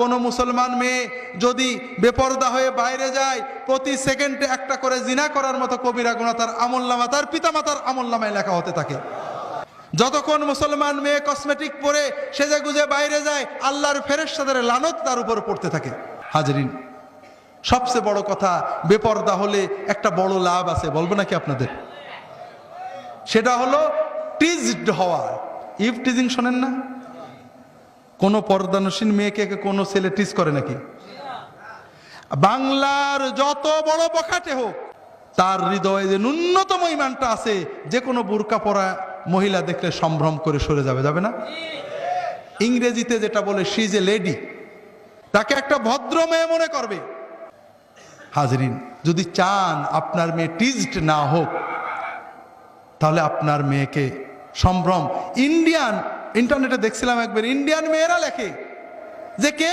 কোনো মুসলমান মেয়ে যদি বেপরদা হয়ে বাইরে যায়, প্রতি সেকেন্ডে একটা করে জিনা করার মতো কবিরা গুনাহ তার আমলনামা, তার পিতামাতার আমলনামায় লেখা হতে থাকে। যতক্ষণ মুসলমান মেয়ে কসমেটিক পরে সেজে গুজে বাইরে যায়, আল্লাহর ফেরেশতাদের লানত তার উপর পড়তে থাকে। হাজরিন, সবচেয়ে বড় কথা, বেপরদা হলে একটা বড় লাভ আছে, বলবো নাকি আপনাদের? সেটা হলো টিজড হওয়া। ইভ টিজিং শোনেন না? কোন পর্দানসীন মেয়েকে কোনো ছেলে টিজ করে নাকি? বাংলার যত বড় বখাটে হোক, তার হৃদয়ে যে ন্যূনতম ইমানটা আছে, যে কোনো বুরকা পরা মহিলা দেখলে সম্ভ্রম করে সরে যাবে, যাবে না? ইংরেজিতে যেটা বলে শি ইজ এ লেডি, তাকে একটা ভদ্র মেয়ে মনে করবে। হাজরিন, যদি চান আপনার মেয়ে টিজড না হোক, তাহলে আপনার মেয়েকে সম্ভ্রম। ইন্টারনেটে দেখছিলাম একবার, ইন্ডিয়ান মেয়েরা লেখে যে কে